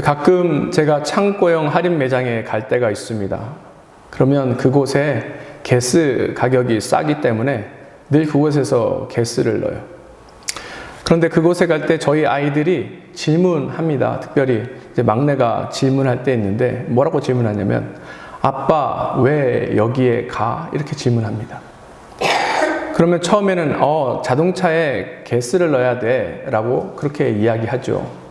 가끔 제가 창고형 할인 매장에 갈 때가 있습니다. 그러면 그곳에 가스 가격이 싸기 때문에 늘 그곳에서 가스를 넣어요. 그런데 그곳에 갈 때 저희 아이들이 질문합니다. 특별히 이제 막내가 질문할 때 있는데 뭐라고 질문하냐면 아빠 왜 여기에 가? 이렇게 질문합니다. 그러면 처음에는 자동차에 가스를 넣어야 돼 라고 그렇게 이야기하죠.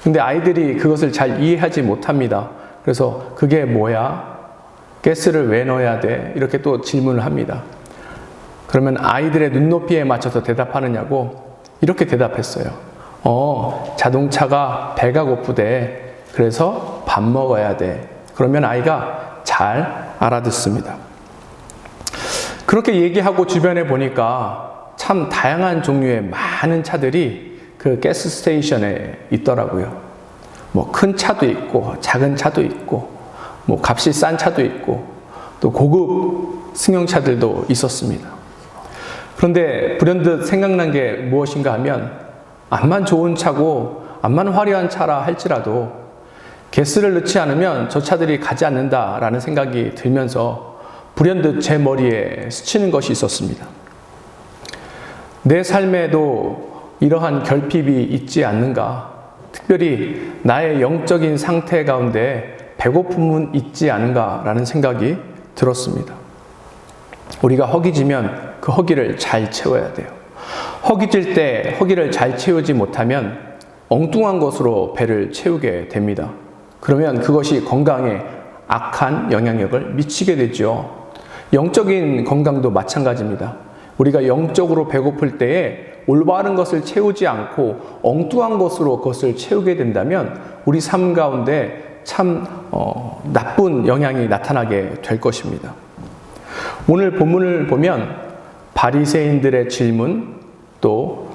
근데 아이들이 그것을 잘 이해하지 못합니다. 그래서 그게 뭐야? 가스를 왜 넣어야 돼? 이렇게 또 질문을 합니다. 그러면 아이들의 눈높이에 맞춰서 대답하느냐고 이렇게 대답했어요. 자동차가 배가 고프대. 그래서 밥 먹어야 돼. 그러면 아이가 잘 알아듣습니다. 그렇게 얘기하고 주변에 보니까 참 다양한 종류의 많은 차들이 그 가스 스테이션에 있더라고요. 뭐 큰 차도 있고 작은 차도 있고 뭐 값이 싼 차도 있고 또 고급 승용차들도 있었습니다. 그런데 불현듯 생각난 게 무엇인가 하면 암만 좋은 차고 암만 화려한 차라 할지라도 가스를 넣지 않으면 저 차들이 가지 않는다라는 생각이 들면서 불현듯 제 머리에 스치는 것이 있었습니다. 내 삶에도 이러한 결핍이 있지 않는가? 특별히 나의 영적인 상태 가운데 배고픔은 있지 않은가라는 생각이 들었습니다. 우리가 허기지면 그 허기를 잘 채워야 돼요. 허기질 때 허기를 잘 채우지 못하면 엉뚱한 것으로 배를 채우게 됩니다. 그러면 그것이 건강에 악한 영향력을 미치게 되죠. 영적인 건강도 마찬가지입니다. 우리가 영적으로 배고플 때에 올바른 것을 채우지 않고 엉뚱한 것으로 그것을 채우게 된다면 우리 삶 가운데 참 나쁜 영향이 나타나게 될 것입니다. 오늘 본문을 보면 바리새인들의 질문, 또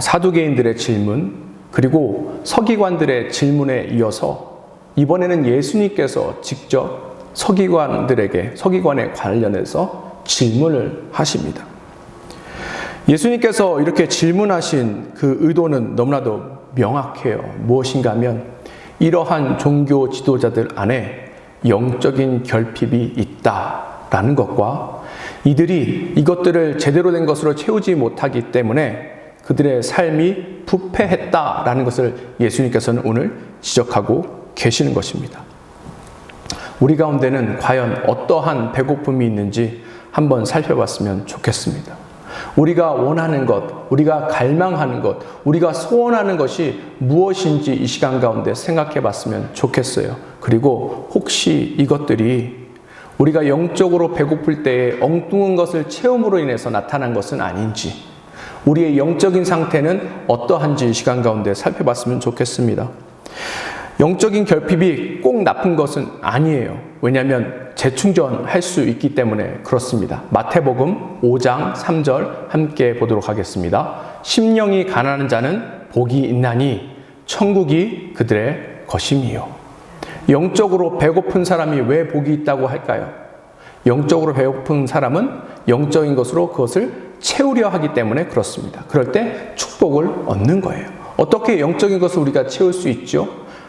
사두개인들의 질문, 그리고 서기관들의 질문에 이어서 이번에는 예수님께서 직접 서기관에 관련해서 질문을 하십니다. 예수님께서 이렇게 질문하신 그 의도는 너무나도 명확해요. 무엇인가 하면 이러한 종교 지도자들 안에 영적인 결핍이 있다라는 것과 이들이 이것들을 제대로 된 것으로 채우지 못하기 때문에 그들의 삶이 부패했다라는 것을 예수님께서는 오늘 지적하고 계시는 것입니다. 우리 가운데는 과연 어떠한 배고픔이 있는지 한번 살펴봤으면 좋겠습니다. 우리가 원하는 것, 우리가 갈망하는 것, 우리가 소원하는 것이 무엇인지 이 시간 가운데 생각해 봤으면 좋겠어요. 그리고 혹시 이것들이 우리가 영적으로 배고플 때에 엉뚱한 것을 채움으로 인해서 나타난 것은 아닌지, 우리의 영적인 상태는 어떠한지 이 시간 가운데 살펴봤으면 좋겠습니다. 영적인 결핍이 꼭 나쁜 것은 아니에요. 왜냐하면 재충전할 수 있기 때문에 그렇습니다. 마태복음 5장 3절 함께 보도록 하겠습니다. 심령이 가난한 자는 복이 있나니 천국이 그들의 것임이요. 영적으로 배고픈 사람이 왜 복이 있다고 할까요? 영적으로 배고픈 사람은 영적인 것으로 그것을 채우려 하기 때문에 그렇습니다. 그럴 때 축복을 얻는 거예요. 어떻게 영적인 것을 우리가 채울 수 있죠?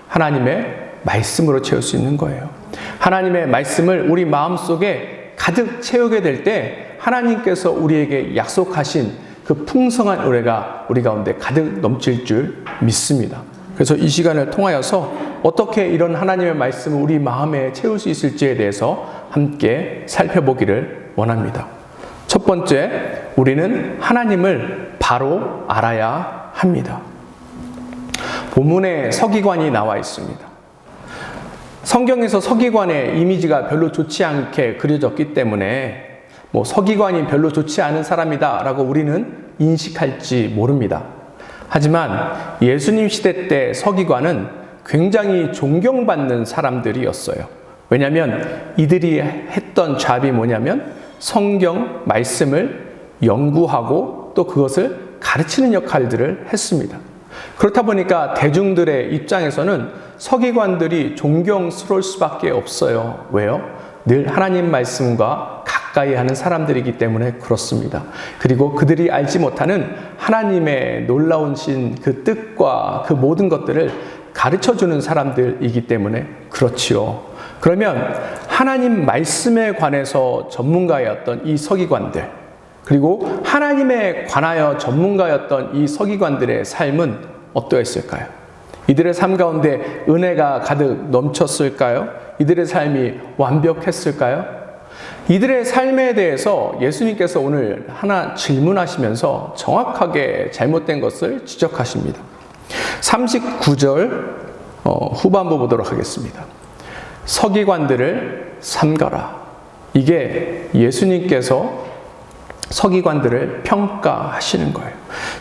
하나님의 말씀으로 채울 수 있는 거예요. 하나님의 말씀을 우리 마음속에 가득 채우게 될 때 하나님께서 우리에게 약속하신 그 풍성한 은혜가 우리 가운데 가득 넘칠 줄 믿습니다. 그래서 이 시간을 통하여서 어떻게 이런 하나님의 말씀을 우리 마음에 채울 수 있을지에 대해서 함께 살펴보기를 원합니다. 첫 번째, 우리는 하나님을 바로 알아야 합니다. 본문에 서기관이 나와 있습니다. 성경에서 서기관의 이미지가 별로 좋지 않게 그려졌기 때문에 서기관이 별로 좋지 않은 사람이다 라고 우리는 인식할지 모릅니다. 하지만 예수님 시대 때 서기관은 굉장히 존경받는 사람들이었어요. 왜냐하면 이들이 했던 잡이 뭐냐면 성경 말씀을 연구하고 또 그것을 가르치는 역할들을 했습니다. 그렇다 보니까 대중들의 입장에서는 서기관들이 존경스러울 수밖에 없어요. 왜요? 늘 하나님 말씀과 가까이 하는 사람들이기 때문에 그렇습니다. 그리고 그들이 알지 못하는 하나님의 놀라우신 그 뜻과 그 모든 것들을 가르쳐주는 사람들이기 때문에 그렇지요. 그러면 하나님 말씀에 관해서 전문가였던 이 서기관들, 그리고 하나님에 관하여 전문가였던 이 서기관들의 삶은 어떠했을까요? 이들의 삶 가운데 은혜가 가득 넘쳤을까요? 이들의 삶이 완벽했을까요? 이들의 삶에 대해서 예수님께서 오늘 하나 질문하시면서 정확하게 잘못된 것을 지적하십니다. 39절 후반부 보도록 하겠습니다. 서기관들을 삼가라. 이게 예수님께서 서기관들을 평가하시는 거예요.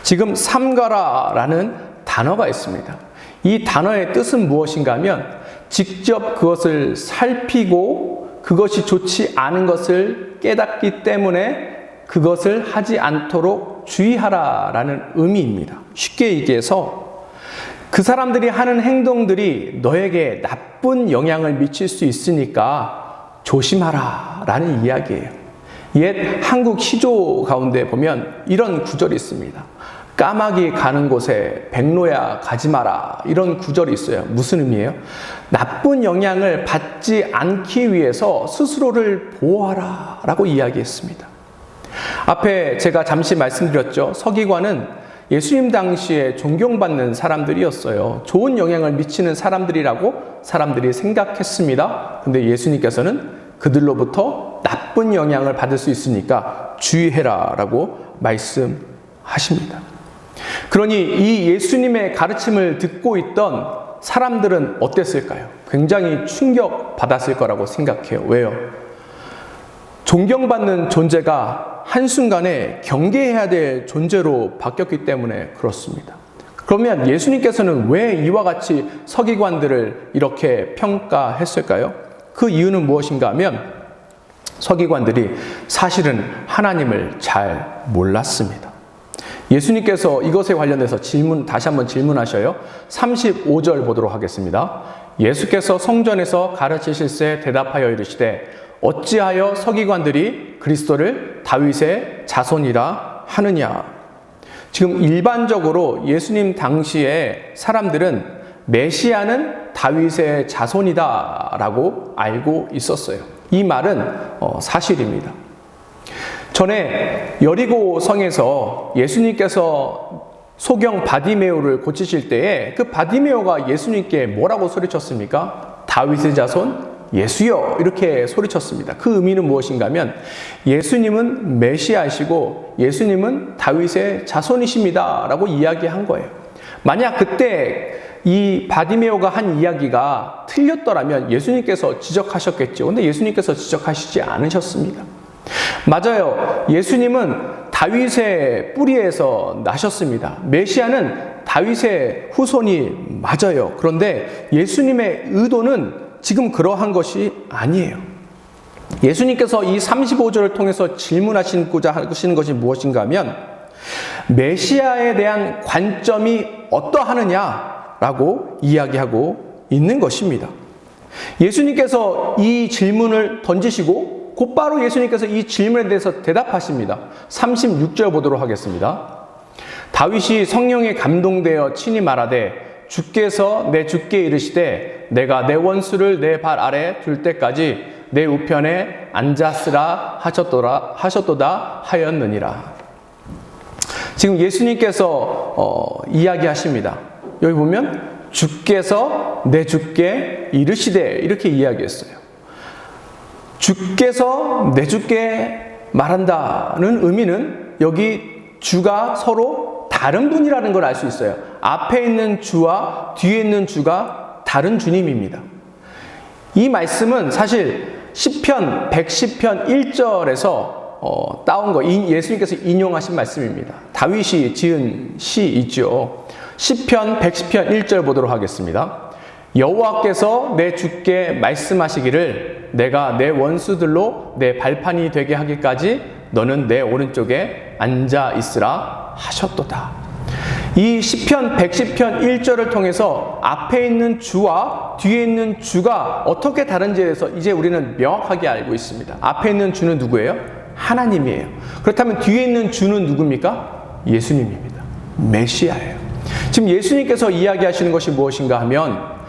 지금 삼가라라는 단어가 있습니다. 이 단어의 뜻은 무엇인가 하면 직접 그것을 살피고 그것이 좋지 않은 것을 깨닫기 때문에 그것을 하지 않도록 주의하라라는 의미입니다. 쉽게 얘기해서 그 사람들이 하는 행동들이 너에게 나쁜 영향을 미칠 수 있으니까 조심하라라는 이야기예요. 옛 한국 시조 가운데 보면 이런 구절이 있습니다. 까마귀 가는 곳에 백로야 가지 마라, 이런 구절이 있어요. 무슨 의미예요? 나쁜 영향을 받지 않기 위해서 스스로를 보호하라 라고 이야기했습니다. 앞에 제가 잠시 말씀드렸죠. 서기관은 예수님 당시에 존경받는 사람들이었어요. 좋은 영향을 미치는 사람들이라고 사람들이 생각했습니다. 근데 예수님께서는 그들로부터 나쁜 영향을 받을 수 있으니까 주의해라 라고 말씀하십니다. 그러니 이 예수님의 가르침을 듣고 있던 사람들은 어땠을까요? 굉장히 충격받았을 거라고 생각해요. 왜요? 존경받는 존재가 한순간에 경계해야 될 존재로 바뀌었기 때문에 그렇습니다. 그러면 예수님께서는 왜 이와 같이 서기관들을 이렇게 평가했을까요? 그 이유는 무엇인가 하면 서기관들이 사실은 하나님을 잘 몰랐습니다. 예수님께서 이것에 관련해서 다시 한번 질문하셔요. 35절 보도록 하겠습니다. 예수께서 성전에서 가르치실새 대답하여 이르시되 어찌하여 서기관들이 그리스도를 다윗의 자손이라 하느냐. 지금 일반적으로 예수님 당시에 사람들은 메시아는 다윗의 자손이다 라고 알고 있었어요. 이 말은 사실입니다. 전에 여리고 성에서 예수님께서 소경 바디메오를 고치실 때에 그 바디메오가 예수님께 뭐라고 소리쳤습니까? 다윗의 자손 예수여, 이렇게 소리쳤습니다. 그 의미는 무엇인가 하면 예수님은 메시아이시고 예수님은 다윗의 자손이십니다 라고 이야기한 거예요. 만약 그때 이 바디메오가 한 이야기가 틀렸더라면 예수님께서 지적하셨겠죠. 근데 예수님께서 지적하시지 않으셨습니다. 맞아요. 예수님은 다윗의 뿌리에서 나셨습니다. 메시아는 다윗의 후손이 맞아요. 그런데 예수님의 의도는 지금 그러한 것이 아니에요. 예수님께서 이 35절을 통해서 질문하시고자 하시는 것이 무엇인가 하면 메시아에 대한 관점이 어떠하느냐라고 이야기하고 있는 것입니다. 예수님께서 이 질문을 던지시고 곧바로 예수님께서 이 질문에 대해서 대답하십니다. 36절 보도록 하겠습니다. 다윗이 성령에 감동되어 친히 말하되 주께서 내 주께 이르시되 내가 내 원수를 내 발 아래 둘 때까지 내 우편에 앉았으라 하셨도다 하였느니라. 지금 예수님께서 이야기하십니다. 여기 보면 주께서 내 주께 이르시되 이렇게 이야기했어요. 주께서 내 주께 말한다는 의미는 여기 주가 서로 다른 분이라는 걸 알 수 있어요. 앞에 있는 주와 뒤에 있는 주가 다른 주님입니다. 이 말씀은 사실 시편 110편 1절에서 따온 거, 예수님께서 인용하신 말씀입니다. 다윗이 지은 시이죠. 시편 110편 1절 보도록 하겠습니다. 여호와께서 내 주께 말씀하시기를 내가 내 원수들로 내 발판이 되게 하기까지 너는 내 오른쪽에 앉아 있으라 하셨도다. 이 시편 110편 1절을 통해서 앞에 있는 주와 뒤에 있는 주가 어떻게 다른지에 대해서 이제 우리는 명확하게 알고 있습니다. 앞에 있는 주는 누구예요? 하나님이에요. 그렇다면 뒤에 있는 주는 누굽니까? 예수님입니다. 메시아예요. 지금 예수님께서 이야기하시는 것이 무엇인가 하면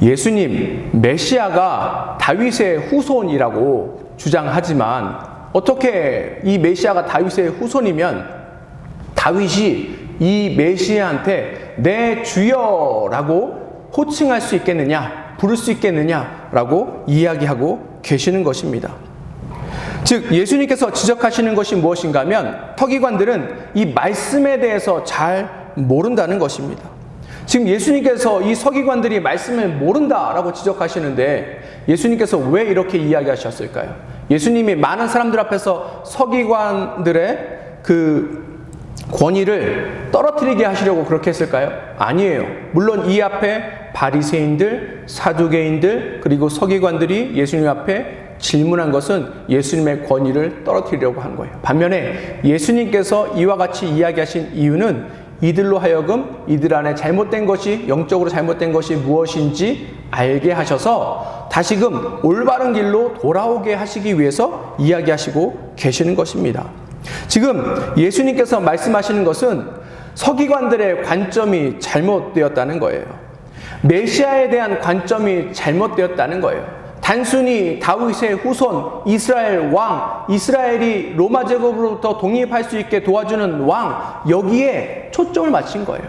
예수님, 메시아가 다윗의 후손이라고 주장하지만 어떻게 이 메시아가 다윗의 후손이면 다윗이 이 메시아한테 내 주여라고 호칭할 수 있겠느냐, 부를 수 있겠느냐라고 이야기하고 계시는 것입니다. 즉 예수님께서 지적하시는 것이 무엇인가 하면 서기관들은 이 말씀에 대해서 잘 모른다는 것입니다. 지금 예수님께서 이 서기관들이 말씀을 모른다라고 지적하시는데 예수님께서 왜 이렇게 이야기하셨을까요? 예수님이 많은 사람들 앞에서 서기관들의 그 권위를 떨어뜨리게 하시려고 그렇게 했을까요? 아니에요. 물론 이 앞에 바리새인들, 사두개인들, 그리고 서기관들이 예수님 앞에 질문한 것은 예수님의 권위를 떨어뜨리려고 한 거예요. 반면에 예수님께서 이와 같이 이야기하신 이유는 이들로 하여금 이들 안에 잘못된 것이, 영적으로 잘못된 것이 무엇인지 알게 하셔서 다시금 올바른 길로 돌아오게 하시기 위해서 이야기하시고 계시는 것입니다. 지금 예수님께서 말씀하시는 것은 서기관들의 관점이 잘못되었다는 거예요. 메시아에 대한 관점이 잘못되었다는 거예요. 단순히 다윗의 후손, 이스라엘 왕, 이스라엘이 로마 제국으로부터 독립할 수 있게 도와주는 왕, 여기에 초점을 맞춘 거예요.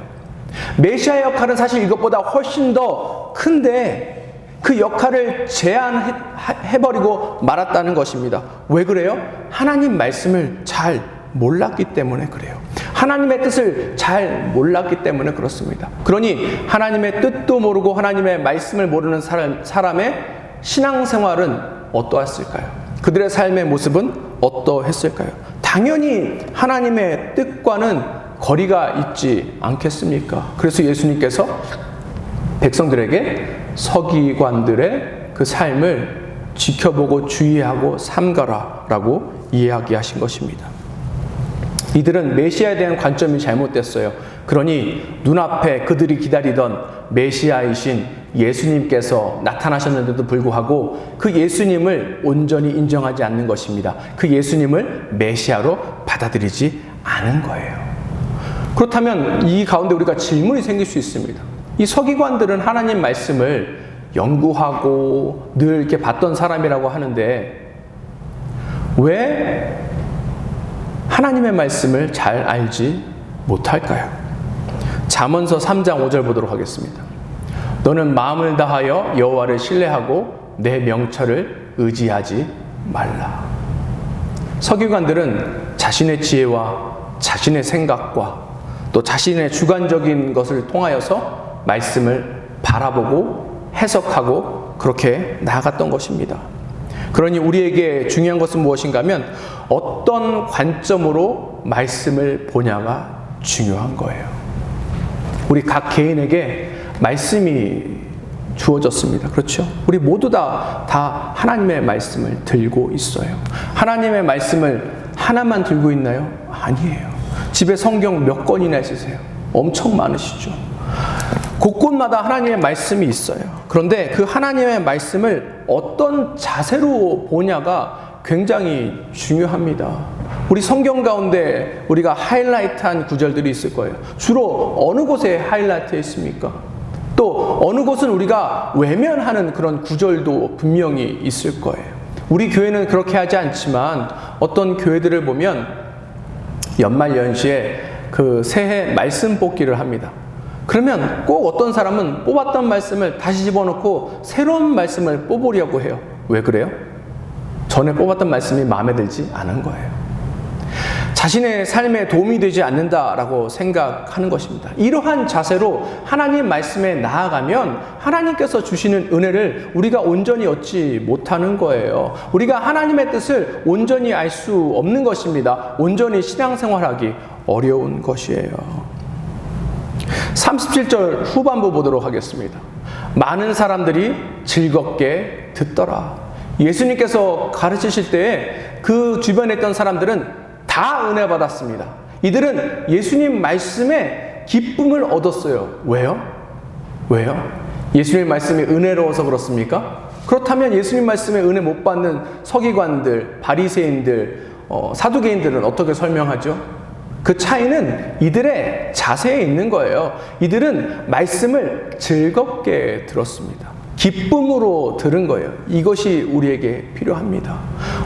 메시아의 역할은 사실 이것보다 훨씬 더 큰데 그 역할을 제한해버리고 말았다는 것입니다. 왜 그래요? 하나님 말씀을 잘 몰랐기 때문에 그래요. 하나님의 뜻을 잘 몰랐기 때문에 그렇습니다. 그러니 하나님의 뜻도 모르고 하나님의 말씀을 모르는 사람의 신앙생활은 어떠했을까요? 그들의 삶의 모습은 어떠했을까요? 당연히 하나님의 뜻과는 거리가 있지 않겠습니까? 그래서 예수님께서 백성들에게 서기관들의 그 삶을 지켜보고 주의하고 삼가라 라고 이야기하신 것입니다. 이들은 메시아에 대한 관점이 잘못됐어요. 그러니 눈앞에 그들이 기다리던 메시아이신 예수님께서 나타나셨는데도 불구하고 그 예수님을 온전히 인정하지 않는 것입니다. 그 예수님을 메시아로 받아들이지 않은 거예요. 그렇다면 이 가운데 우리가 질문이 생길 수 있습니다. 이 서기관들은 하나님 말씀을 연구하고 늘 이렇게 봤던 사람이라고 하는데 왜 하나님의 말씀을 잘 알지 못할까요? 잠언서 3장 5절 보도록 하겠습니다. 너는 마음을 다하여 여호와를 신뢰하고 내 명철을 의지하지 말라. 서기관들은 자신의 지혜와 자신의 생각과 또 자신의 주관적인 것을 통하여서 말씀을 바라보고 해석하고 그렇게 나아갔던 것입니다. 그러니 우리에게 중요한 것은 무엇인가 하면 어떤 관점으로 말씀을 보냐가 중요한 거예요. 우리 각 개인에게 말씀이 주어졌습니다. 그렇죠? 우리 모두 다 하나님의 말씀을 들고 있어요. 하나님의 말씀을 하나만 들고 있나요? 아니에요. 집에 성경 몇 권이나 있으세요? 엄청 많으시죠? 곳곳마다 하나님의 말씀이 있어요. 그런데 그 하나님의 말씀을 어떤 자세로 보냐가 굉장히 중요합니다. 우리 성경 가운데 우리가 하이라이트한 구절들이 있을 거예요. 주로 어느 곳에 하이라이트 있습니까? 또 어느 곳은 우리가 외면하는 그런 구절도 분명히 있을 거예요. 우리 교회는 그렇게 하지 않지만 어떤 교회들을 보면 연말연시에 그 새해 말씀 뽑기를 합니다. 그러면 꼭 어떤 사람은 뽑았던 말씀을 다시 집어넣고 새로운 말씀을 뽑으려고 해요. 왜 그래요? 전에 뽑았던 말씀이 마음에 들지 않은 거예요. 자신의 삶에 도움이 되지 않는다라고 생각하는 것입니다. 이러한 자세로 하나님 말씀에 나아가면 하나님께서 주시는 은혜를 우리가 온전히 얻지 못하는 거예요. 우리가 하나님의 뜻을 온전히 알 수 없는 것입니다. 온전히 신앙생활하기 어려운 것이에요. 37절 후반부 보도록 하겠습니다. 많은 사람들이 즐겁게 듣더라. 예수님께서 가르치실 때에 그 주변에 있던 사람들은 다 은혜 받았습니다. 이들은 예수님 말씀에 기쁨을 얻었어요. 왜요? 예수님 말씀이 은혜로워서 그렇습니까? 그렇다면 예수님 말씀에 은혜 못 받는 서기관들, 바리새인들, 사두개인들은 어떻게 설명하죠? 그 차이는 이들의 자세에 있는 거예요. 이들은 말씀을 즐겁게 들었습니다. 기쁨으로 들은 거예요. 이것이 우리에게 필요합니다.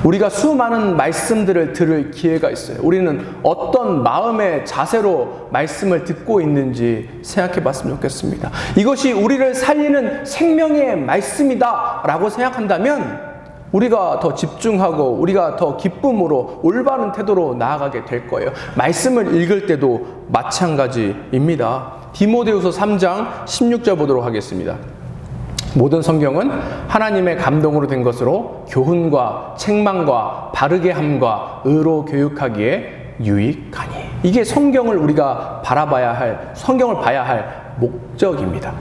우리가 수많은 말씀들을 들을 기회가 있어요. 우리는 어떤 마음의 자세로 말씀을 듣고 있는지 생각해 봤으면 좋겠습니다. 이것이 우리를 살리는 생명의 말씀이다 라고 생각한다면 우리가 더 집중하고 우리가 더 기쁨으로 올바른 태도로 나아가게 될 거예요. 말씀을 읽을 때도 마찬가지입니다. 디모데후서 3장 16절 보도록 하겠습니다. 모든 성경은 하나님의 감동으로 된 것으로 교훈과 책망과 바르게 함과 의로 교육하기에 유익하니. 이게 성경을 우리가 성경을 봐야 할 목적입니다.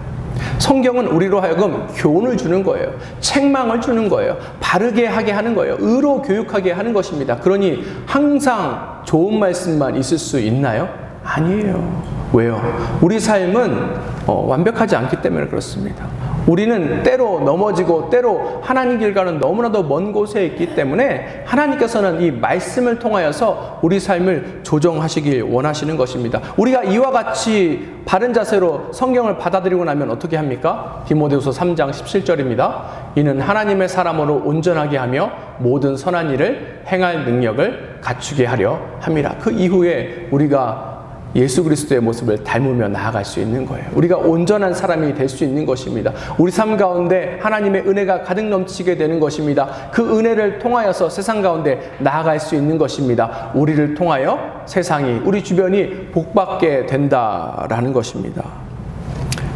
성경은 우리로 하여금 교훈을 주는 거예요. 책망을 주는 거예요. 바르게 하게 하는 거예요. 의로 교육하게 하는 것입니다. 그러니 항상 좋은 말씀만 있을 수 있나요? 아니에요. 왜요? 우리 삶은 완벽하지 않기 때문에 그렇습니다. 우리는 때로 넘어지고 때로 하나님 길과는 너무나도 먼 곳에 있기 때문에 하나님께서는 이 말씀을 통하여서 우리 삶을 조정하시길 원하시는 것입니다. 우리가 이와 같이 바른 자세로 성경을 받아들이고 나면 어떻게 합니까? 디모데후서 3장 17절입니다. 이는 하나님의 사람으로 온전하게 하며 모든 선한 일을 행할 능력을 갖추게 하려 함이라. 그 이후에 우리가 예수 그리스도의 모습을 닮으며 나아갈 수 있는 거예요. 우리가 온전한 사람이 될 수 있는 것입니다. 우리 삶 가운데 하나님의 은혜가 가득 넘치게 되는 것입니다. 그 은혜를 통하여서 세상 가운데 나아갈 수 있는 것입니다. 우리를 통하여 세상이, 우리 주변이 복받게 된다라는 것입니다.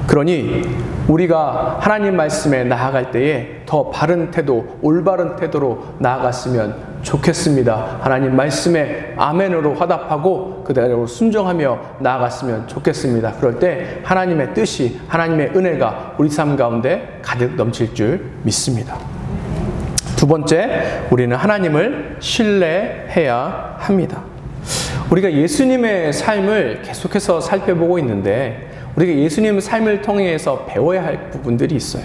그러니 우리가 하나님 말씀에 나아갈 때에 더 바른 태도, 올바른 태도로 나아갔으면 좋겠습니다. 하나님 말씀에 아멘으로 화답하고 그대로 순종하며 나아갔으면 좋겠습니다. 그럴 때 하나님의 뜻이, 하나님의 은혜가 우리 삶 가운데 가득 넘칠 줄 믿습니다. 두 번째, 우리는 하나님을 신뢰해야 합니다. 우리가 예수님의 삶을 계속해서 살펴보고 있는데 우리가 예수님의 삶을 통해서 배워야 할 부분들이 있어요.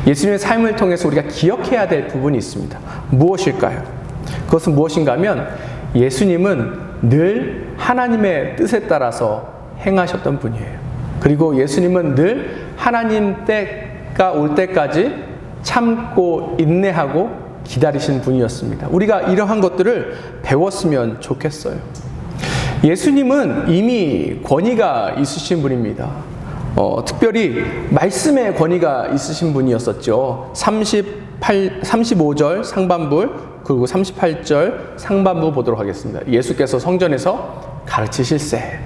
예수님의 삶을 통해서 우리가 기억해야 될 부분이 있습니다. 무엇일까요? 그것은 무엇인가 하면 예수님은 늘 하나님의 뜻에 따라서 행하셨던 분이에요. 그리고 예수님은 늘 하나님 때가 올 때까지 참고 인내하고 기다리신 분이었습니다. 우리가 이러한 것들을 배웠으면 좋겠어요. 예수님은 이미 권위가 있으신 분입니다. 특별히 말씀의 권위가 있으신 분이었었죠. 35절 상반부 그리고 38절 상반부 보도록 하겠습니다. 예수께서 성전에서 가르치실세.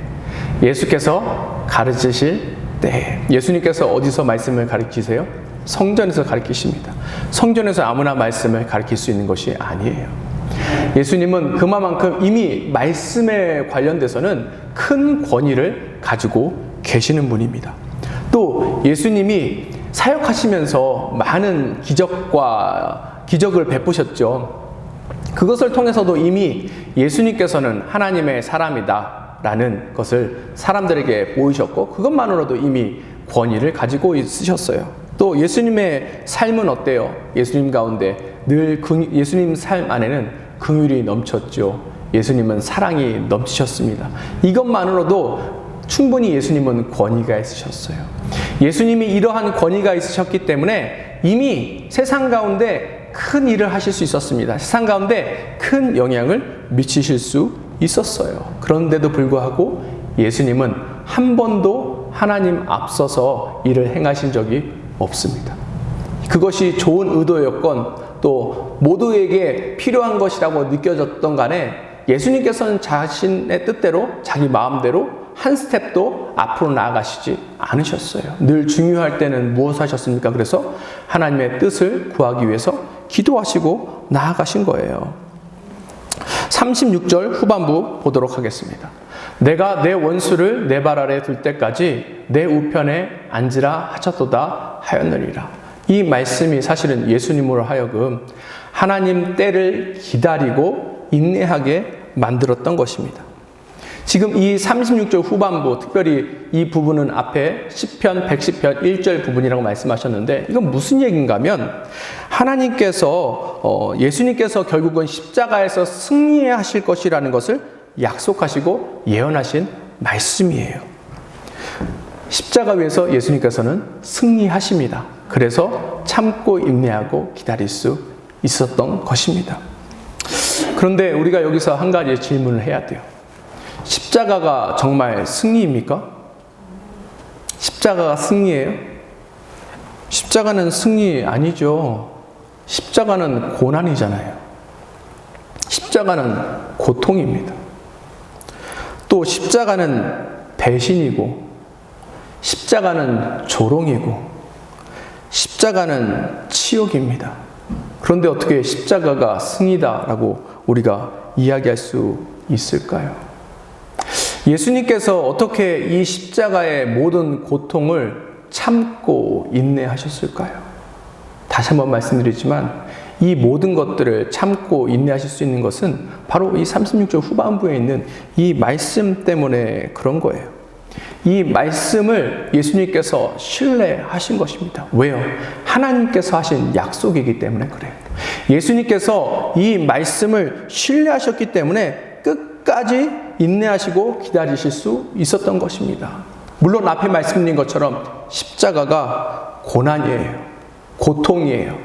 예수께서 가르치실 때. 예수님께서 어디서 말씀을 가르치세요? 성전에서 가르치십니다. 성전에서 아무나 말씀을 가르칠 수 있는 것이 아니에요. 예수님은 그만큼 이미 말씀에 관련돼서는 큰 권위를 가지고 계시는 분입니다. 또 예수님이 사역하시면서 많은 기적을 베푸셨죠. 그것을 통해서도 이미 예수님께서는 하나님의 사람이다 라는 것을 사람들에게 보이셨고 그것만으로도 이미 권위를 가지고 있으셨어요. 또 예수님의 삶은 어때요? 예수님 가운데 늘 예수님 삶 안에는 긍휼이 넘쳤죠. 예수님은 사랑이 넘치셨습니다. 이것만으로도 충분히 예수님은 권위가 있으셨어요. 예수님이 이러한 권위가 있으셨기 때문에 이미 세상 가운데 큰 일을 하실 수 있었습니다. 세상 가운데 큰 영향을 미치실 수 있었어요. 그런데도 불구하고 예수님은 한 번도 하나님 앞서서 일을 행하신 적이 없습니다. 그것이 좋은 의도였건 또 모두에게 필요한 것이라고 느껴졌던 간에 예수님께서는 자신의 뜻대로 자기 마음대로 한 스텝도 앞으로 나아가시지 않으셨어요. 늘 중요할 때는 무엇 하셨습니까? 그래서 하나님의 뜻을 구하기 위해서 기도하시고 나아가신 거예요. 36절 후반부 보도록 하겠습니다. 내가 내 원수를 내 발 아래 둘 때까지 내 우편에 앉으라 하셨도다 하였느니라. 이 말씀이 사실은 예수님으로 하여금 하나님 때를 기다리고 인내하게 만들었던 것입니다. 지금 이 36절 후반부, 특별히 이 부분은 앞에 시편 110편 1절 부분이라고 말씀하셨는데 이건 무슨 얘기인가 하면 예수님께서 결국은 십자가에서 승리하실 것이라는 것을 약속하시고 예언하신 말씀이에요. 십자가 위에서 예수님께서는 승리하십니다. 그래서 참고 인내하고 기다릴 수 있었던 것입니다. 그런데 우리가 여기서 한 가지 질문을 해야 돼요. 십자가가 정말 승리입니까? 십자가가 승리예요? 십자가는 승리 아니죠. 십자가는 고난이잖아요. 십자가는 고통입니다. 또 십자가는 배신이고, 십자가는 조롱이고, 십자가는 치욕입니다. 그런데 어떻게 십자가가 승리다라고 우리가 이야기할 수 있을까요? 예수님께서 어떻게 이 십자가의 모든 고통을 참고 인내하셨을까요? 다시 한번 말씀드리지만 이 모든 것들을 참고 인내하실 수 있는 것은 바로 이 36절 후반부에 있는 이 말씀 때문에 그런 거예요. 이 말씀을 예수님께서 신뢰하신 것입니다. 왜요? 하나님께서 하신 약속이기 때문에 그래요. 예수님께서 이 말씀을 신뢰하셨기 때문에 끝까지 인내하시고 기다리실 수 있었던 것입니다. 물론 앞에 말씀드린 것처럼 십자가가 고난이에요. 고통이에요.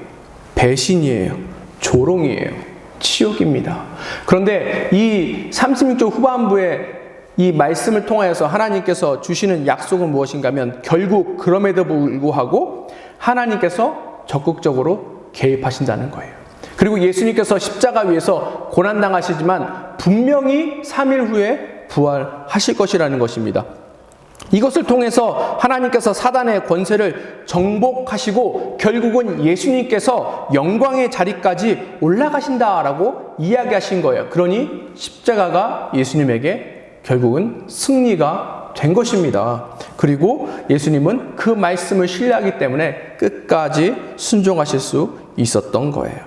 배신이에요. 조롱이에요. 치욕입니다. 그런데 이 36절 후반부에 이 말씀을 통하여서 하나님께서 주시는 약속은 무엇인가 하면 결국 그럼에도 불구하고 하나님께서 적극적으로 개입하신다는 거예요. 그리고 예수님께서 십자가 위에서 고난당하시지만 분명히 3일 후에 부활하실 것이라는 것입니다. 이것을 통해서 하나님께서 사단의 권세를 정복하시고 결국은 예수님께서 영광의 자리까지 올라가신다라고 이야기하신 거예요. 그러니 십자가가 예수님에게 결국은 승리가 된 것입니다. 그리고 예수님은 그 말씀을 신뢰하기 때문에 끝까지 순종하실 수 있었던 거예요.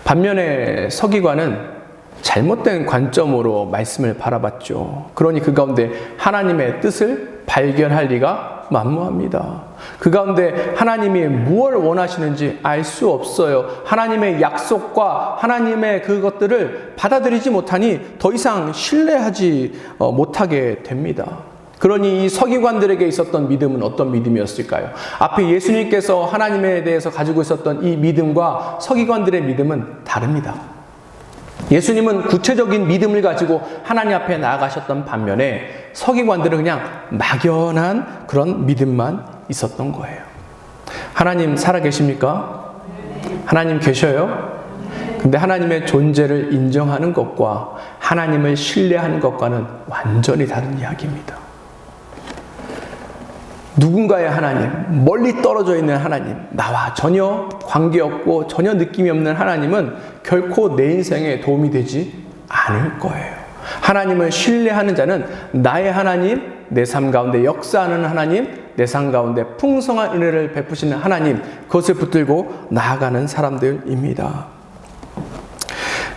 반면에 서기관은 잘못된 관점으로 말씀을 바라봤죠. 그러니 그 가운데 하나님의 뜻을 발견할 리가 만무합니다. 그 가운데 하나님이 무엇을 원하시는지 알 수 없어요. 하나님의 약속과 하나님의 그것들을 받아들이지 못하니 더 이상 신뢰하지 못하게 됩니다. 그러니 이 서기관들에게 있었던 믿음은 어떤 믿음이었을까요? 앞에 예수님께서 하나님에 대해서 가지고 있었던 이 믿음과 서기관들의 믿음은 다릅니다. 예수님은 구체적인 믿음을 가지고 하나님 앞에 나아가셨던 반면에 서기관들은 그냥 막연한 그런 믿음만 있었던 거예요. 하나님 살아계십니까? 하나님 계셔요? 근데 하나님의 존재를 인정하는 것과 하나님을 신뢰하는 것과는 완전히 다른 이야기입니다. 누군가의 하나님, 멀리 떨어져 있는 하나님, 나와 전혀 관계없고 전혀 느낌이 없는 하나님은 결코 내 인생에 도움이 되지 않을 거예요. 하나님을 신뢰하는 자는 나의 하나님, 내 삶 가운데 역사하는 하나님, 내 삶 가운데 풍성한 은혜를 베푸시는 하나님, 그것을 붙들고 나아가는 사람들입니다.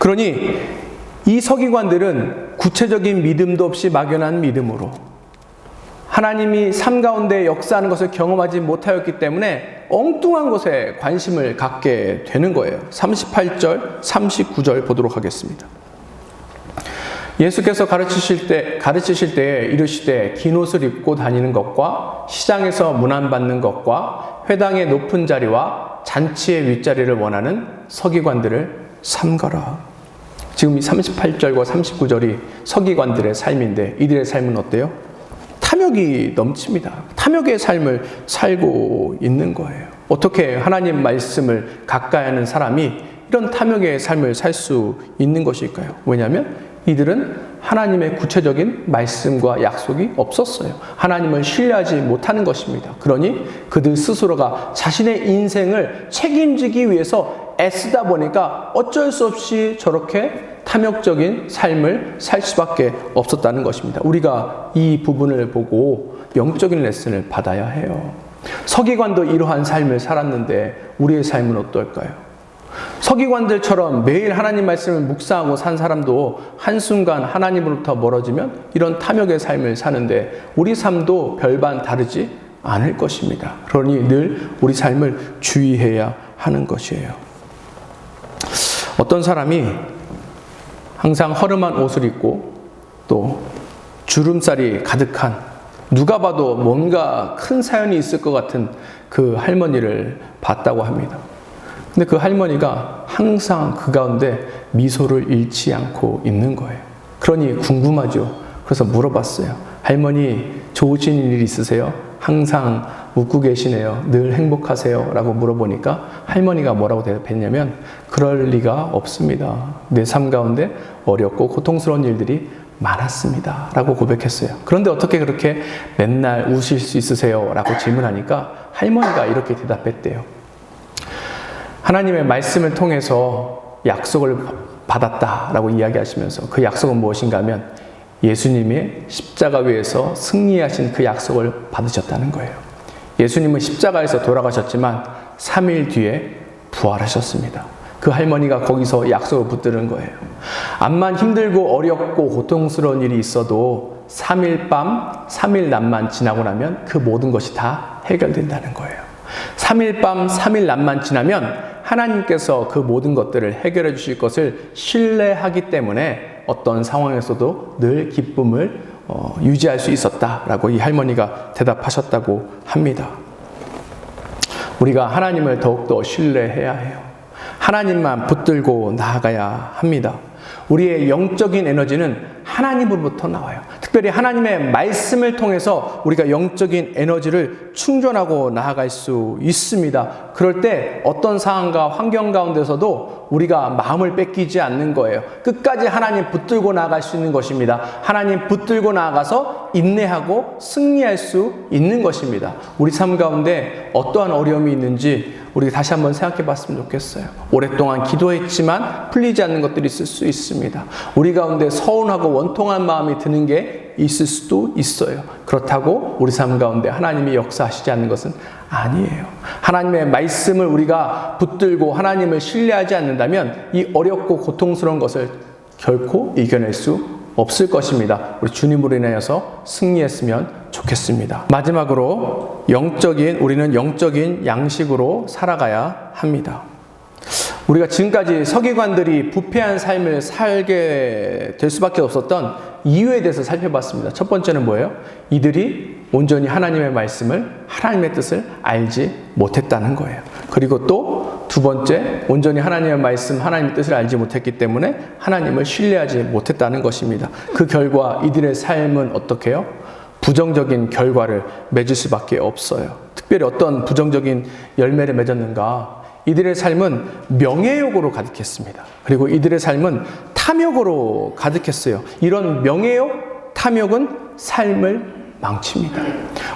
그러니 이 서기관들은 구체적인 믿음도 없이 막연한 믿음으로 하나님이 삶 가운데 역사하는 것을 경험하지 못하였기 때문에 엉뚱한 것에 관심을 갖게 되는 거예요. 38절, 39절 보도록 하겠습니다. 예수께서 가르치실 때 이르시되 긴 옷을 입고 다니는 것과 시장에서 문안받는 것과 회당의 높은 자리와 잔치의 윗자리를 원하는 서기관들을 삼가라. 지금 이 38절과 39절이 서기관들의 삶인데 이들의 삶은 어때요? 탐욕이 넘칩니다. 탐욕의 삶을 살고 있는 거예요. 어떻게 하나님 말씀을 가까이 하는 사람이 이런 탐욕의 삶을 살 수 있는 것일까요? 왜냐하면 이들은 하나님의 구체적인 말씀과 약속이 없었어요. 하나님을 신뢰하지 못하는 것입니다. 그러니 그들 스스로가 자신의 인생을 책임지기 위해서 애쓰다 보니까 어쩔 수 없이 저렇게 탐욕적인 삶을 살 수밖에 없었다는 것입니다. 우리가 이 부분을 보고 영적인 레슨을 받아야 해요. 서기관도 이러한 삶을 살았는데 우리의 삶은 어떨까요? 서기관들처럼 매일 하나님 말씀을 묵상하고 산 사람도 한순간 하나님으로부터 멀어지면 이런 탐욕의 삶을 사는데 우리 삶도 별반 다르지 않을 것입니다. 그러니 늘 우리 삶을 주의해야 하는 것이에요. 어떤 사람이 항상 허름한 옷을 입고 또 주름살이 가득한, 누가 봐도 뭔가 큰 사연이 있을 것 같은 그 할머니를 봤다고 합니다. 근데 그 할머니가 항상 그 가운데 미소를 잃지 않고 있는 거예요. 그러니 궁금하죠. 그래서 물어봤어요. 할머니, 좋으신 일 있으세요? 항상 웃고 계시네요. 늘 행복하세요? 라고 물어보니까 할머니가 뭐라고 대답했냐면, 그럴 리가 없습니다. 내 삶 가운데 어렵고 고통스러운 일들이 많았습니다. 라고 고백했어요. 그런데 어떻게 그렇게 맨날 웃을 수 있으세요? 라고 질문하니까 할머니가 이렇게 대답했대요. 하나님의 말씀을 통해서 약속을 받았다라고 이야기하시면서, 그 약속은 무엇인가 하면 예수님의 십자가 위에서 승리하신 그 약속을 받으셨다는 거예요. 예수님은 십자가에서 돌아가셨지만 3일 뒤에 부활하셨습니다. 그 할머니가 거기서 약속을 붙드는 거예요. 암만 힘들고 어렵고 고통스러운 일이 있어도 3일 밤, 3일 낮만 지나고 나면 그 모든 것이 다 해결된다는 거예요. 3일 밤, 3일 낮만 지나면 하나님께서 그 모든 것들을 해결해 주실 것을 신뢰하기 때문에 어떤 상황에서도 늘 기쁨을 유지할 수 있었다라고 이 할머니가 대답하셨다고 합니다. 우리가 하나님을 더욱더 신뢰해야 해요. 하나님만 붙들고 나아가야 합니다. 우리의 영적인 에너지는 하나님으로부터 나와요. 특별히 하나님의 말씀을 통해서 우리가 영적인 에너지를 충전하고 나아갈 수 있습니다. 그럴 때 어떤 상황과 환경 가운데서도 우리가 마음을 뺏기지 않는 거예요. 끝까지 하나님 붙들고 나아갈 수 있는 것입니다. 하나님 붙들고 나아가서 인내하고 승리할 수 있는 것입니다. 우리 삶 가운데 어떠한 어려움이 있는지 우리 다시 한번 생각해 봤으면 좋겠어요. 오랫동안 기도했지만 풀리지 않는 것들이 있을 수 있습니다. 우리 가운데 서운하고 원통한 마음이 드는 게 있을 수도 있어요. 그렇다고 우리 삶 가운데 하나님이 역사하시지 않는 것은 아니에요. 하나님의 말씀을 우리가 붙들고 하나님을 신뢰하지 않는다면 이 어렵고 고통스러운 것을 결코 이겨낼 수 없을 것입니다. 우리 주님으로 인하여서 승리했으면 좋겠습니다. 마지막으로 우리는 영적인 양식으로 살아가야 합니다. 우리가 지금까지 서기관들이 부패한 삶을 살게 될 수밖에 없었던 이유에 대해서 살펴봤습니다. 첫 번째는 뭐예요? 이들이 온전히 하나님의 말씀을, 하나님의 뜻을 알지 못했다는 거예요. 그리고 또 두 번째, 온전히 하나님의 말씀, 하나님의 뜻을 알지 못했기 때문에 하나님을 신뢰하지 못했다는 것입니다. 그 결과 이들의 삶은 어떻게 해요? 부정적인 결과를 맺을 수밖에 없어요. 특별히 어떤 부정적인 열매를 맺었는가? 이들의 삶은 명예욕으로 가득했습니다. 그리고 이들의 삶은 탐욕으로 가득했어요. 이런 명예욕, 탐욕은 삶을 망칩니다.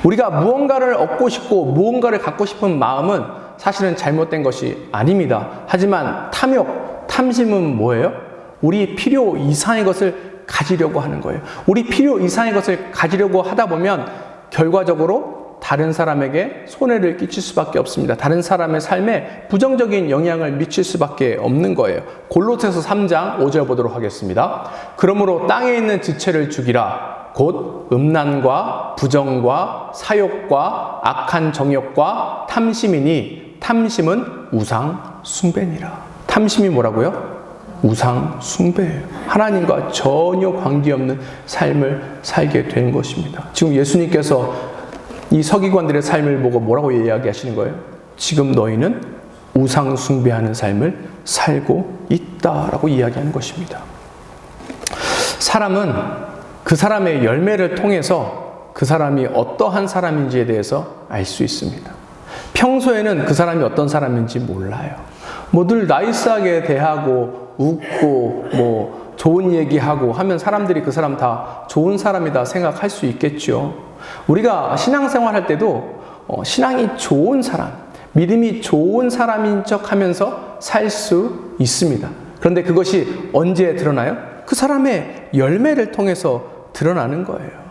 우리가 무언가를 얻고 싶고 무언가를 갖고 싶은 마음은 사실은 잘못된 것이 아닙니다. 하지만 탐욕, 탐심은 뭐예요? 우리 필요 이상의 것을 가지려고 하는 거예요. 우리 필요 이상의 것을 가지려고 하다 보면 결과적으로 다른 사람에게 손해를 끼칠 수밖에 없습니다. 다른 사람의 삶에 부정적인 영향을 미칠 수밖에 없는 거예요. 골로새서 3장 5절 보도록 하겠습니다. 그러므로 땅에 있는 지체를 죽이라. 곧 음란과 부정과 사욕과 악한 정욕과 탐심이니 탐심은 우상 숭배니라. 탐심이 뭐라고요? 우상 숭배예요. 하나님과 전혀 관계없는 삶을 살게 된 것입니다. 지금 예수님께서 이 서기관들의 삶을 보고 뭐라고 이야기하시는 거예요? 지금 너희는 우상 숭배하는 삶을 살고 있다라고 이야기하는 것입니다. 사람은 그 사람의 열매를 통해서 그 사람이 어떠한 사람인지에 대해서 알 수 있습니다. 평소에는 그 사람이 어떤 사람인지 몰라요. 늘 나이스하게 대하고 웃고 좋은 얘기하고 하면 사람들이 그 사람 다 좋은 사람이다 생각할 수 있겠죠. 우리가 신앙생활 할 때도 신앙이 좋은 사람, 믿음이 좋은 사람인 척 하면서 살 수 있습니다. 그런데 그것이 언제 드러나요? 그 사람의 열매를 통해서 드러나는 거예요.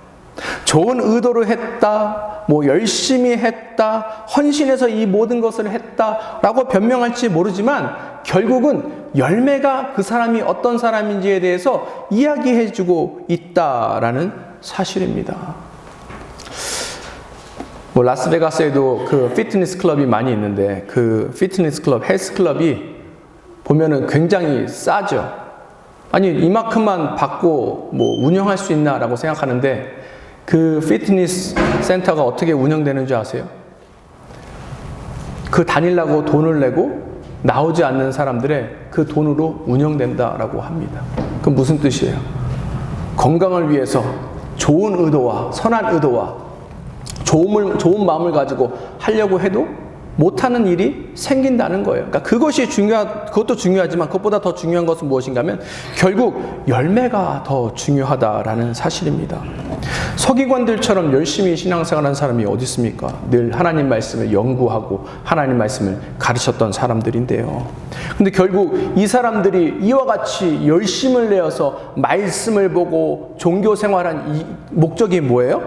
좋은 의도를 했다, 열심히 했다, 헌신해서 이 모든 것을 했다라고 변명할지 모르지만 결국은 열매가 그 사람이 어떤 사람인지에 대해서 이야기해주고 있다라는 사실입니다. 라스베가스에도 그 피트니스 클럽이 많이 있는데 그 피트니스 클럽, 헬스 클럽이 보면은 굉장히 싸죠. 아니 이만큼만 받고 뭐 운영할 수 있나라고 생각하는데 그 피트니스 센터가 어떻게 운영되는 줄 아세요? 그 다니려고 돈을 내고 나오지 않는 사람들의 그 돈으로 운영된다라고 합니다. 그럼 무슨 뜻이에요? 건강을 위해서 좋은 의도와 선한 의도와 좋은 마음을 가지고 하려고 해도 못하는 일이 생긴다는 거예요. 그러니까 그것도 중요하지만 그것보다 더 중요한 것은 무엇인가 하면 결국 열매가 더 중요하다라는 사실입니다. 서기관들처럼 열심히 신앙생활하는 사람이 어디 있습니까? 늘 하나님 말씀을 연구하고 하나님 말씀을 가르쳤던 사람들인데요. 근데 결국 이 사람들이 이와 같이 열심을 내어서 말씀을 보고 종교생활한 이 목적이 뭐예요?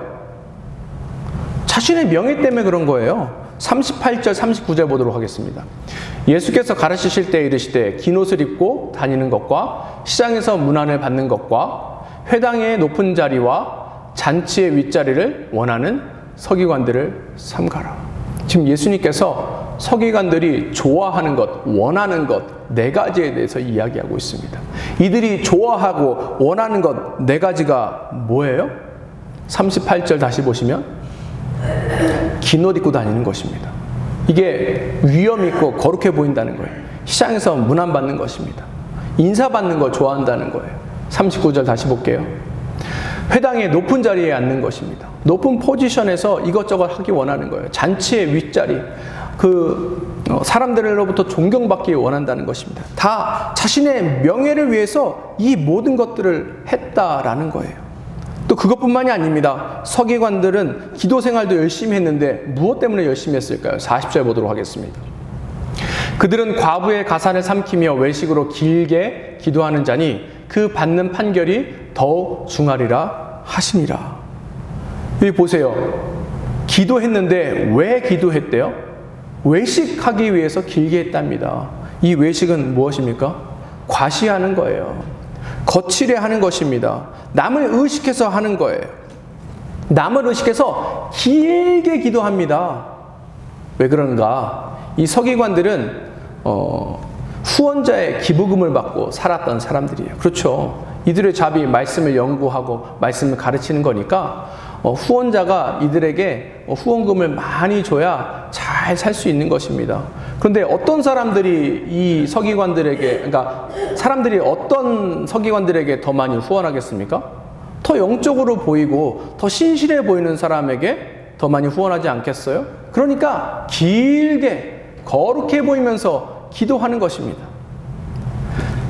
자신의 명예 때문에 그런 거예요. 38절, 39절 보도록 하겠습니다. 예수께서 가르치실 때 이르시되 긴 옷을 입고 다니는 것과 시장에서 문안을 받는 것과 회당의 높은 자리와 잔치의 윗자리를 원하는 서기관들을 삼가라. 지금 예수님께서 서기관들이 좋아하는 것, 원하는 것 네 가지에 대해서 이야기하고 있습니다. 이들이 좋아하고 원하는 것 네 가지가 뭐예요? 38절 다시 보시면 긴 옷 입고 다니는 것입니다. 이게 위험 있고 거룩해 보인다는 거예요. 시장에서 문안 받는 것입니다. 인사받는 걸 좋아한다는 거예요. 39절 다시 볼게요. 회당의 높은 자리에 앉는 것입니다. 높은 포지션에서 이것저것 하기 원하는 거예요. 잔치의 윗자리, 사람들로부터 존경받기 원한다는 것입니다. 다 자신의 명예를 위해서 이 모든 것들을 했다라는 거예요. 또 그것뿐만이 아닙니다. 서기관들은 기도 생활도 열심히 했는데 무엇 때문에 열심히 했을까요? 40절 보도록 하겠습니다. 그들은 과부의 가산을 삼키며 외식으로 길게 기도하는 자니 그 받는 판결이 더욱 중하리라 하시니라. 여기 보세요. 기도했는데 왜 기도했대요? 외식하기 위해서 길게 했답니다. 이 외식은 무엇입니까? 과시하는 거예요. 거칠게 하는 것입니다. 남을 의식해서 하는 거예요. 남을 의식해서 길게 기도합니다. 왜 그런가? 이 서기관들은 후원자의 기부금을 받고 살았던 사람들이에요. 그렇죠. 이들의 잡이 말씀을 연구하고 말씀을 가르치는 거니까 후원자가 이들에게 후원금을 많이 줘야 잘 살 수 있는 것입니다. 그런데 어떤 사람들이 이 서기관들에게, 그러니까 사람들이 어떤 서기관들에게 더 많이 후원하겠습니까? 더 영적으로 보이고 더 신실해 보이는 사람에게 더 많이 후원하지 않겠어요? 그러니까 길게 거룩해 보이면서 기도하는 것입니다.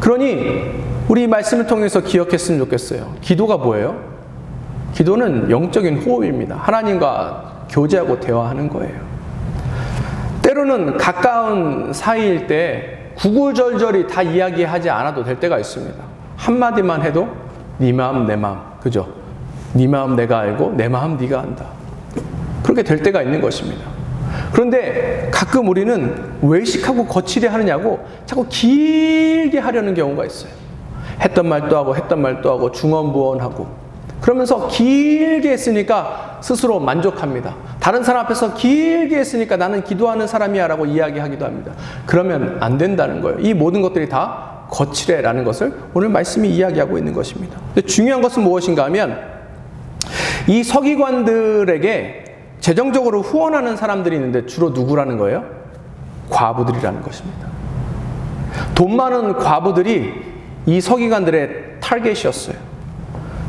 그러니 우리 말씀을 통해서 기억했으면 좋겠어요. 기도가 뭐예요? 기도는 영적인 호흡입니다. 하나님과 교제하고 대화하는 거예요. 때로는 가까운 사이일 때 구구절절히 다 이야기하지 않아도 될 때가 있습니다. 한마디만 해도 네 마음 내 마음, 그죠? 네 마음 내가 알고 내 마음 네가 안다. 그렇게 될 때가 있는 것입니다. 그런데 가끔 우리는 외식하고 거칠게 하느냐고 자꾸 길게 하려는 경우가 있어요. 했던 말도 하고 했던 말도 하고 중언부언하고 그러면서 길게 했으니까 스스로 만족합니다. 다른 사람 앞에서 길게 했으니까 나는 기도하는 사람이야 라고 이야기하기도 합니다. 그러면 안 된다는 거예요. 이 모든 것들이 다 거칠해라는 것을 오늘 말씀이 이야기하고 있는 것입니다. 근데 중요한 것은 무엇인가 하면 이 서기관들에게 재정적으로 후원하는 사람들이 있는데 주로 누구라는 거예요? 과부들이라는 것입니다. 돈 많은 과부들이 이 서기관들의 타겟이었어요.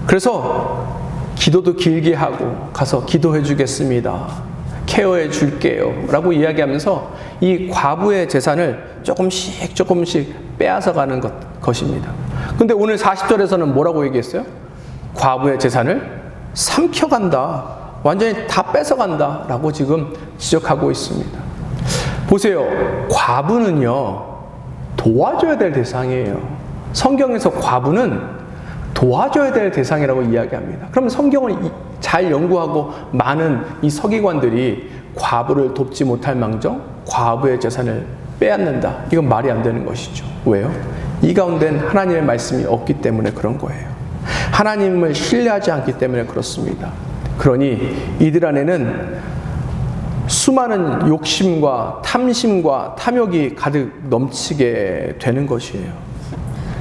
그래서 기도도 길게 하고 가서 기도해 주겠습니다. 케어해 줄게요. 라고 이야기하면서 이 과부의 재산을 조금씩 빼앗아가는 것입니다. 근데 오늘 40절에서는 뭐라고 얘기했어요? 과부의 재산을 삼켜간다. 완전히 다 뺏어간다. 라고 지금 지적하고 있습니다. 보세요. 과부는요, 도와줘야 될 대상이에요. 성경에서 과부는 도와줘야 될 대상이라고 이야기합니다. 그러면 성경을 잘 연구하고 많은 이 서기관들이 과부를 돕지 못할 망정 과부의 재산을 빼앗는다. 이건 말이 안 되는 것이죠. 왜요? 이 가운데는 하나님의 말씀이 없기 때문에 그런 거예요. 하나님을 신뢰하지 않기 때문에 그렇습니다. 그러니 이들 안에는 수많은 욕심과 탐심과 탐욕이 가득 넘치게 되는 것이에요.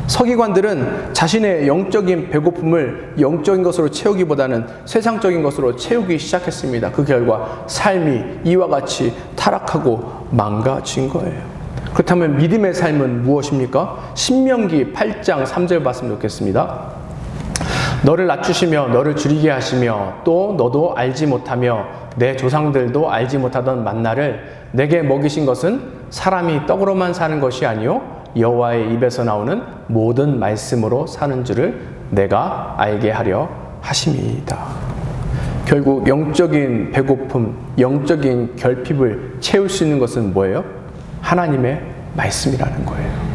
서기관들은 자신의 영적인 배고픔을 영적인 것으로 채우기보다는 세상적인 것으로 채우기 시작했습니다. 그 결과 삶이 이와 같이 타락하고 망가진 거예요. 그렇다면 믿음의 삶은 무엇입니까? 신명기 8장 3절 말씀 읽겠습니다. 너를 낮추시며 너를 줄이게 하시며 또 너도 알지 못하며 내 조상들도 알지 못하던 만나를 내게 먹이신 것은 사람이 떡으로만 사는 것이 아니요 여호와의 입에서 나오는 모든 말씀으로 사는 줄을 내가 알게 하려 하심이다. 결국 영적인 배고픔, 영적인 결핍을 채울 수 있는 것은 뭐예요? 하나님의 말씀이라는 거예요.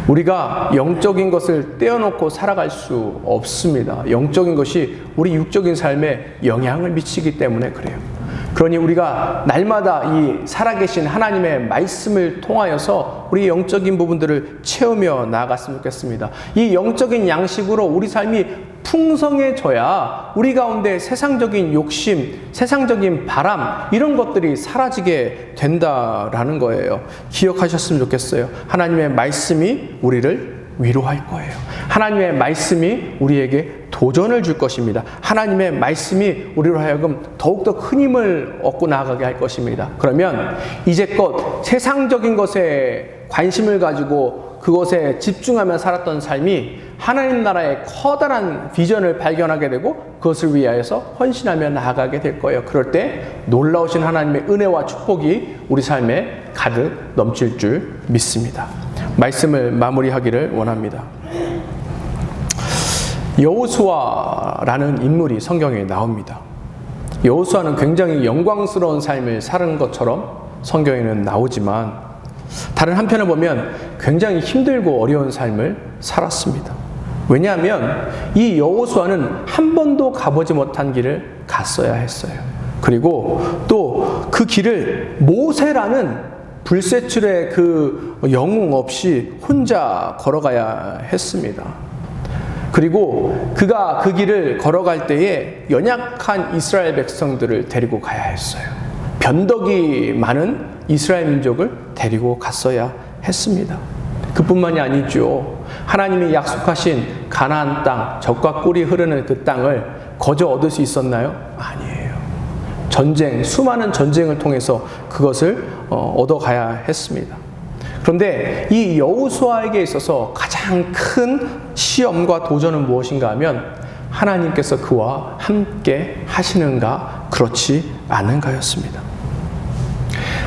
우리가 영적인 것을 떼어놓고 살아갈 수 없습니다. 영적인 것이 우리 육적인 삶에 영향을 미치기 때문에 그래요. 그러니 우리가 날마다 이 살아계신 하나님의 말씀을 통하여서 우리 영적인 부분들을 채우며 나아갔으면 좋겠습니다. 이 영적인 양식으로 우리 삶이 풍성해져야 우리 가운데 세상적인 욕심, 세상적인 바람 이런 것들이 사라지게 된다라는 거예요. 기억하셨으면 좋겠어요. 하나님의 말씀이 우리를 위로할 거예요. 하나님의 말씀이 우리에게 도전을 줄 것입니다. 하나님의 말씀이 우리로 하여금 더욱더 큰 힘을 얻고 나아가게 할 것입니다. 그러면 이제껏 세상적인 것에 관심을 가지고 그것에 집중하며 살았던 삶이 하나님 나라의 커다란 비전을 발견하게 되고 그것을 위하여서 헌신하며 나아가게 될 거예요. 그럴 때 놀라우신 하나님의 은혜와 축복이 우리 삶에 가득 넘칠 줄 믿습니다. 말씀을 마무리하기를 원합니다. 여호수아라는 인물이 성경에 나옵니다. 여호수아는 굉장히 영광스러운 삶을 사는 것처럼 성경에는 나오지만 다른 한편을 보면 굉장히 힘들고 어려운 삶을 살았습니다. 왜냐하면 이 여호수아는 한 번도 가보지 못한 길을 갔어야 했어요. 그리고 또 그 길을 모세라는 불세출의 그 영웅 없이 혼자 걸어가야 했습니다. 그리고 그가 그 길을 걸어갈 때에 연약한 이스라엘 백성들을 데리고 가야 했어요. 변덕이 많은 이스라엘 민족을 데리고 갔어야 했습니다. 그뿐만이 아니죠. 하나님이 약속하신 가나안 땅, 젖과 꿀이 흐르는 그 땅을 거저 얻을 수 있었나요? 아니에요. 전쟁, 수많은 전쟁을 통해서 그것을 얻어가야 했습니다. 그런데 이 여호수아에게 있어서 가장 큰 시험과 도전은 무엇인가 하면 하나님께서 그와 함께 하시는가 그렇지 않은가였습니다.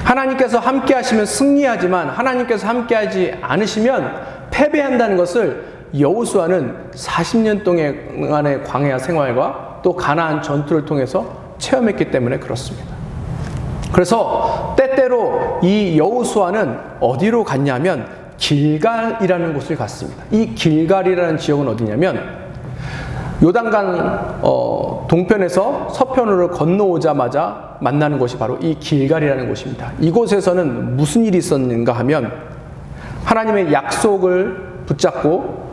하나님께서 함께 하시면 승리하지만 하나님께서 함께 하지 않으시면 패배한다는 것을 여호수아는 40년 동안의 광야 생활과 또 가나안 전투를 통해서 체험했기 때문에 그렇습니다. 그래서 때때로 이 여호수아는 어디로 갔냐면 길갈이라는 곳을 갔습니다. 이 길갈이라는 지역은 어디냐면 요단강 동편에서 서편으로 건너오자마자 만나는 곳이 바로 이 길갈이라는 곳입니다. 이곳에서는 무슨 일이 있었는가 하면 하나님의 약속을 붙잡고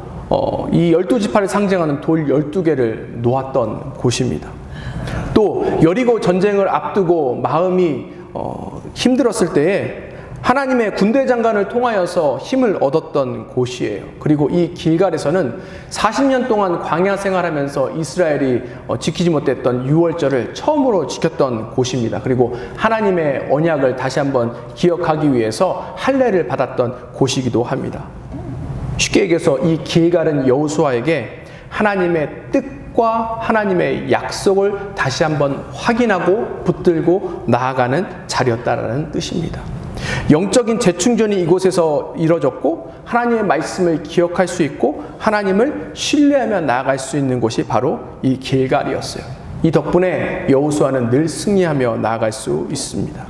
이 12지파를 상징하는 돌 12개를 놓았던 곳입니다. 또 여리고 전쟁을 앞두고 마음이 힘들었을 때에 하나님의 군대 장관을 통하여서 힘을 얻었던 곳이에요. 그리고 이 길갈에서는 40년 동안 광야 생활하면서 이스라엘이 지키지 못했던 유월절을 처음으로 지켰던 곳입니다. 그리고 하나님의 언약을 다시 한번 기억하기 위해서 할례를 받았던 곳이기도 합니다. 쉽게 얘기해서 이 길갈은 여호수아에게 하나님의 뜻과 하나님의 약속을 다시 한번 확인하고 붙들고 나아가는 자리였다라는 뜻입니다. 영적인 재충전이 이곳에서 이루어졌고 하나님의 말씀을 기억할 수 있고 하나님을 신뢰하며 나아갈 수 있는 곳이 바로 이 길갈이었어요. 이 덕분에 여호수아는 늘 승리하며 나아갈 수 있습니다.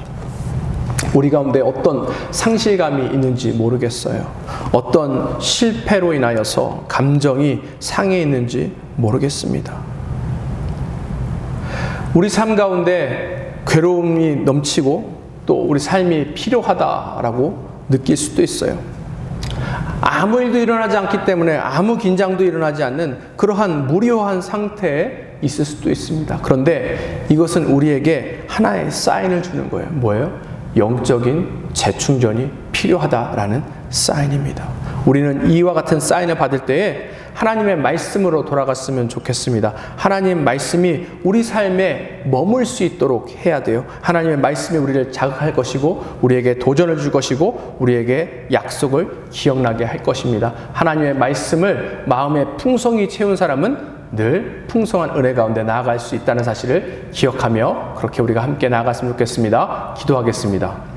우리 가운데 어떤 상실감이 있는지 모르겠어요. 어떤 실패로 인하여서 감정이 상해 있는지 모르겠습니다. 우리 삶 가운데 괴로움이 넘치고 또 우리 삶이 필요하다라고 느낄 수도 있어요. 아무 일도 일어나지 않기 때문에 아무 긴장도 일어나지 않는 그러한 무료한 상태에 있을 수도 있습니다. 그런데 이것은 우리에게 하나의 사인을 주는 거예요. 뭐예요? 영적인 재충전이 필요하다라는 사인입니다. 우리는 이와 같은 사인을 받을 때에 하나님의 말씀으로 돌아갔으면 좋겠습니다. 하나님 말씀이 우리 삶에 머물 수 있도록 해야 돼요. 하나님의 말씀이 우리를 자극할 것이고 우리에게 도전을 줄 것이고 우리에게 약속을 기억나게 할 것입니다. 하나님의 말씀을 마음에 풍성히 채운 사람은 늘 풍성한 은혜 가운데 나아갈 수 있다는 사실을 기억하며 그렇게 우리가 함께 나아갔으면 좋겠습니다. 기도하겠습니다.